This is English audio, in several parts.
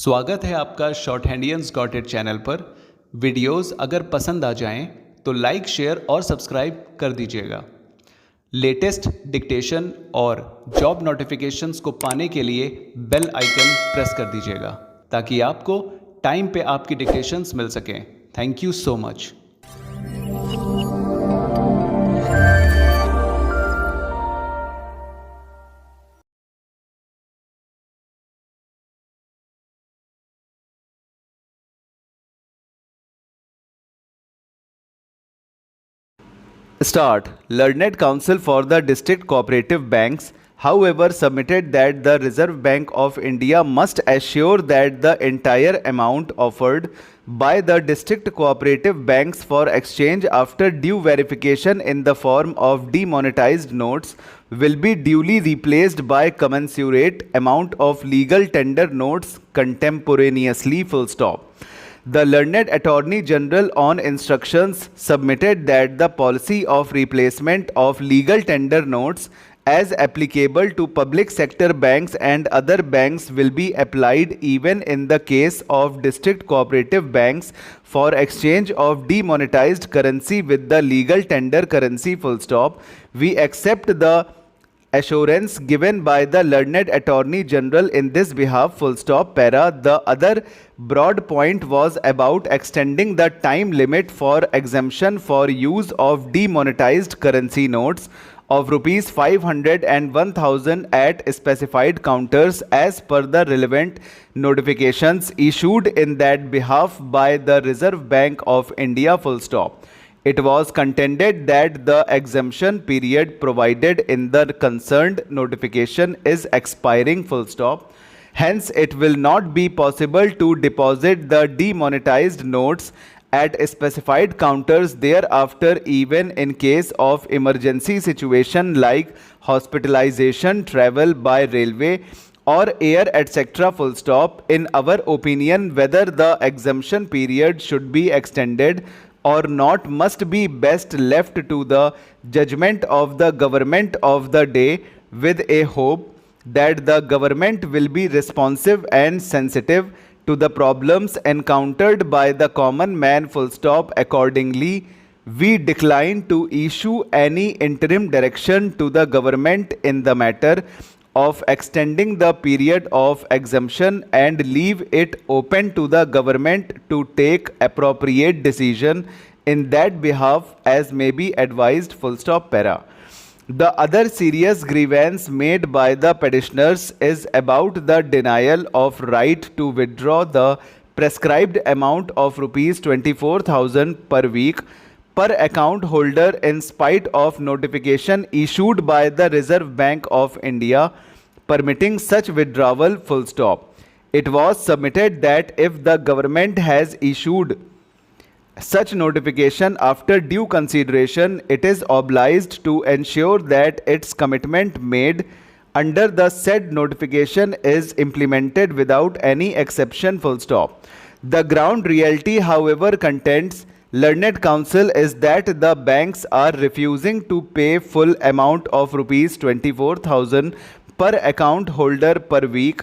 स्वागत है आपका शॉर्टहैंडियंस डॉट इट चैनल पर। वीडियोस अगर पसंद आ जाएं तो लाइक, शेयर और सब्सक्राइब कर दीजिएगा। लेटेस्ट डिक्टेशन और जॉब नोटिफिकेशंस को पाने के लिए बेल आइकन प्रेस कर दीजिएगा ताकि आपको टाइम पे आपकी डिक्टेशंस मिल सकें। Thank you so much. Start. Learned Counsel for the District Cooperative Banks, however, submitted that the Reserve Bank of India must assure that the entire amount offered by the district cooperative banks for exchange after due verification in the form of demonetized notes will be duly replaced by commensurate amount of legal tender notes contemporaneously. Full stop. The learned Attorney General on instructions submitted that the policy of replacement of legal tender notes as applicable to public sector banks and other banks will be applied even in the case of district cooperative banks for exchange of demonetized currency with the legal tender currency. Full stop. We accept the assurance given by the learned Attorney General in this behalf. Full stop. Para. The other broad point was about extending the time limit for exemption for use of demonetized currency notes of rupees 500 and 1000 at specified counters as per the relevant notifications issued in that behalf by the Reserve Bank of India. Full stop. It was contended that the exemption period provided in the concerned notification is expiring. Full stop. Hence, it will not be possible to deposit the demonetized notes at specified counters thereafter, even in case of emergency situation like hospitalization, travel by railway or air, etc. Full stop. In our opinion, whether the exemption period should be extended or not must be best left to the judgment of the government of the day, with a hope that the government will be responsive and sensitive to the problems encountered by the common man. Full stop. Accordingly, we decline to issue any interim direction to the government in the matter of extending the period of exemption and leave it open to the government to take appropriate decision in that behalf as may be advised. Full stop. Para. The other serious grievance made by the petitioners is about the denial of right to withdraw the prescribed amount of rupees 24,000 per week per account holder in spite of notification issued by the Reserve Bank of India permitting such withdrawal. Full stop. It was submitted that if the government has issued such notification after due consideration, it is obliged to ensure that its commitment made under the said notification is implemented without any exception. Full stop. The ground reality, however, contends learned counsel is that the banks are refusing to pay full amount of rupees 24,000 per account holder per week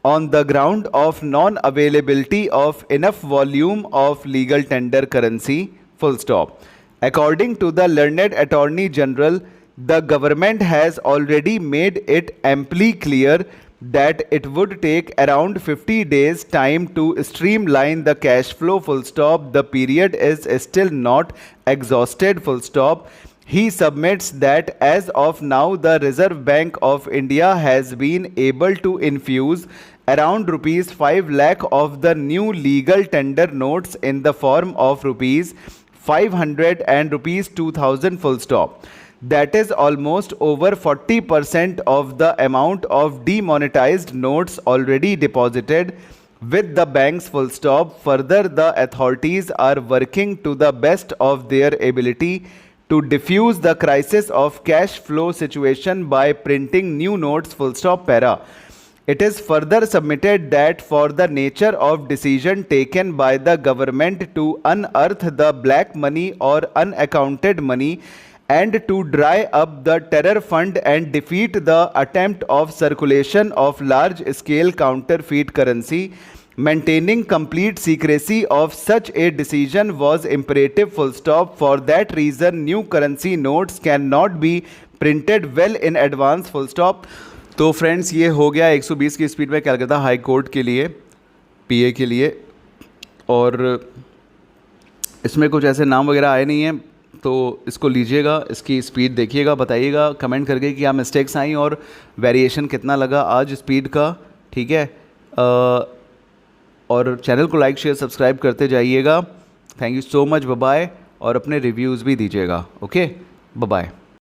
on the ground of non-availability of enough volume of legal tender currency. Full stop. According to the learned Attorney General, the government has already made it amply clear that it would take around 50 days time to streamline the cash flow. Full stop. The period is still not exhausted. Full stop. He submits that as of now, the Reserve Bank of India has been able to infuse around rupees 5 lakh of the new legal tender notes in the form of rupees 500 and rupees 2000. Full stop. That is almost over 40% of the amount of demonetized notes already deposited with the banks. Full stop. Further, the authorities are working to the best of their ability to diffuse the crisis of cash flow situation by printing new notes. Full stop. Para. It is further submitted that for the nature of decision taken by the government to unearth the black money or unaccounted money and to dry up the terror fund and defeat the attempt of circulation of large scale counterfeit currency, Maintaining complete secrecy of such a decision was imperative, full stop. For that reason, new currency notes cannot be printed well in advance, full stop. तो friends ये हो गया 120 की speed में Calcutta high court के लिए, पीए के लिए, और इसमें कुछ ऐसे नाम वगैरह आए नहीं हैं, तो इसको लीजिएगा, इसकी स्पीड देखिएगा, बताइएगा कमेंट करके क्या मिस्टेक्स आई और वेरिएशन कितना लगा आज स्पीड का, ठीक है। और चैनल को लाइक शेयर सब्सक्राइब करते जाइएगा। Thank you so much, bye bye, और अपने रिव्यूज़ भी दीजिएगा। Okay, bye bye.